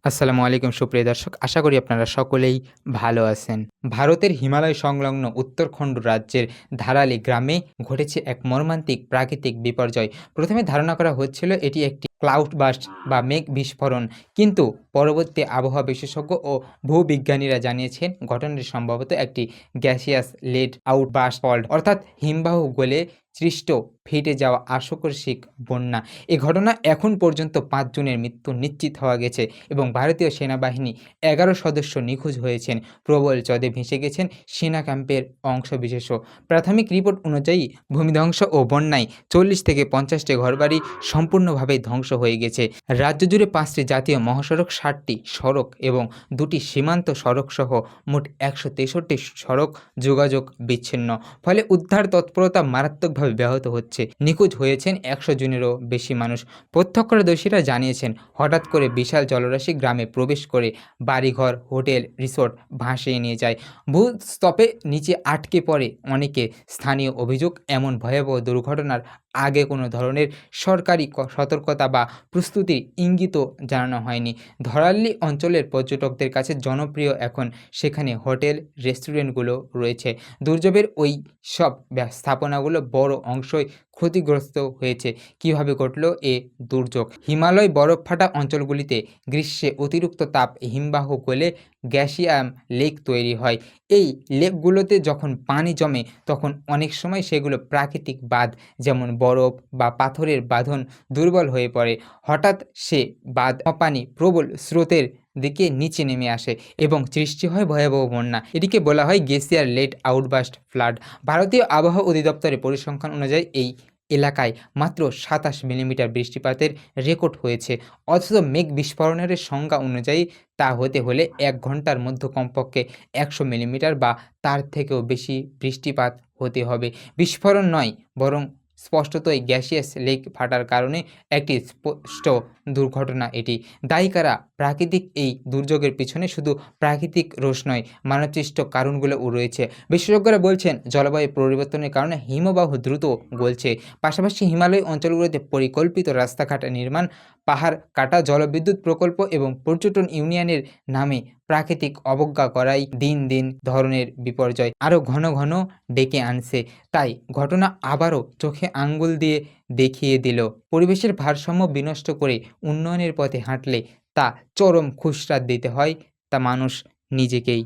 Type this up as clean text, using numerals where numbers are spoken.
আসসালামু আলাইকুম সুপ্রিয় দর্শক। আশা করি আপনারা সকলেই ভালো আছেন। ভারতের হিমালয় সংলগ্ন উত্তরাখণ্ড রাজ্যের ধারালি গ্রামে ঘটেছে এক মর্মান্তিক প্রাকৃতিক বিপর্যয়। প্রথমে ধারণা করা হচ্ছিল এটি একটি ক্লাউড বার্স্ট বা মেঘ বিস্ফোরণ। কিন্তু পরবর্তী আবহাওয়া বিশেষজ্ঞ ও ভূবিজ্ঞানীরা জানিয়েছেন ঘটনাটি সম্ভবত একটি glacial lake outburst flood, অর্থাৎ হিমবাহ গলে সৃষ্ট ফেটে যাওয়া আকস্মিক বন্যা। এ ঘটনা এখন পর্যন্ত ৫ জনের মৃত্যু নিশ্চিত হওয়া গেছে এবং ভারতীয় সেনাবাহিনী ১১ সদস্য নিখোঁজ হয়েছেন। প্রবল জলে ভেসে গেছেন সেনা ক্যাম্পের অংশবিশেষও। প্রাথমিক রিপোর্ট অনুযায়ী ভূমিধ্বংস ও বন্যায় ৪০ থেকে ৫০টি ঘরবাড়ি সম্পূর্ণভাবে ধ্বংস হয়ে গেছে। রাজ্য জুড়ে ৫টি জাতীয় মহাসড়ক, ৬০টি সড়ক এবং ২টি সীমান্ত সড়কসহ মোট ১৬৩ সড়ক যোগাযোগ বিচ্ছিন্ন। ফলে উদ্ধার তৎপরতা মারাত্মকভাবে ব্যাহত হচ্ছে। নিখোঁজ হয়েছেন ১০০ জনেরও বেশি মানুষ। প্রত্যক্ষদর্শীরা জানিয়েছেন হঠাৎ করে বিশাল জলরাশি গ্রামে প্রবেশ করে বাড়িঘর, হোটেল, রিসোর্ট ভাসিয়ে নিয়ে যায়। ভূস্তপে নিচে আটকে পড়ে অনেকে। স্থানীয় অভিযোগ, এমন ভয়াবহ দুর্ঘটনার আগে কোনো ধরনের সরকারি সতর্কতা বা প্রস্তুতির ইঙ্গিতও জানানো হয়নি। ধরাল্লি অঞ্চলের পর্যটকদের কাছে জনপ্রিয়, এখন সেখানে হোটেল, রেস্টুরেন্টগুলো রয়েছে। দুর্যোগের ওই সব স্থাপনাগুলো বড় অংশই ক্ষতিগ্রস্ত হয়েছে। কিভাবে ঘটল এ দুর্যোগ? হিমালয় বরফ ফাটা অঞ্চলগুলিতে গ্রীষ্মে অতিরিক্ত তাপ হিমবাহ গলে গ্যাসিয়াম লেক তৈরি হয়। এই লেকগুলোতে যখন পানি জমে তখন অনেক সময় সেগুলো প্রাকৃতিক বাঁধ, যেমন বরফ বা পাথরের বাঁধন দুর্বল হয়ে পড়ে। হঠাৎ সে বাঁধ পানি প্রবল স্রোতের দিকে নিচে নেমে আসে এবং সৃষ্টি হয় ভয়াবহ বন্যা। এটিকে বলা হয় গ্লেসিয়ার লেট আউটবার্স্ট ফ্লাড। ভারতীয় আবহাওয়া অধিদপ্তরের পরিসংখ্যান অনুযায়ী এই এলাকায় মাত্র ২৭ মিলিমিটার বৃষ্টিপাতের রেকর্ড হয়েছে। অথচ মেঘ বিস্ফোরণের সংজ্ঞা অনুযায়ী তা হতে হলে ১ ঘন্টার মধ্যে কমপক্ষে ১০০ মিলিমিটার বা তার থেকেও বেশি বৃষ্টিপাত হতে হবে। বিস্ফোরণ নয়, বরং স্পষ্টতই গ্যাসিয়াস লেক ফাটার কারণে একটি স্পষ্ট দুর্ঘটনা এটি। দায়ী কারা? প্রাকৃতিক এই দুর্যোগের পিছনে শুধু প্রাকৃতিক রোষ নয়, মানবসৃষ্ট কারণগুলোও রয়েছে। বিশেষজ্ঞরা বলছেন জলবায়ু পরিবর্তনের কারণে হিমবাহ দ্রুত গলছে। পাশাপাশি হিমালয় অঞ্চলগুলোতে পরিকল্পিত রাস্তাঘাট নির্মাণ, পাহাড় কাটা, জলবিদ্যুৎ প্রকল্প এবং পর্যটন ইউনিয়নের নামে প্রাকৃতিক অবজ্ঞা করাই দিন দিন ধরনের বিপর্যয় আরও ঘন ঘন ডেকে আনছে। তাই ঘটনা আবারও চোখে আঙ্গুল দিয়ে দেখিয়ে দিল, পরিবেশের ভারসাম্য বিনষ্ট করে উন্নয়নের পথে হাঁটলে তা চরম খুঁসরা দিতে হয় তা মানুষ নিজেকেই।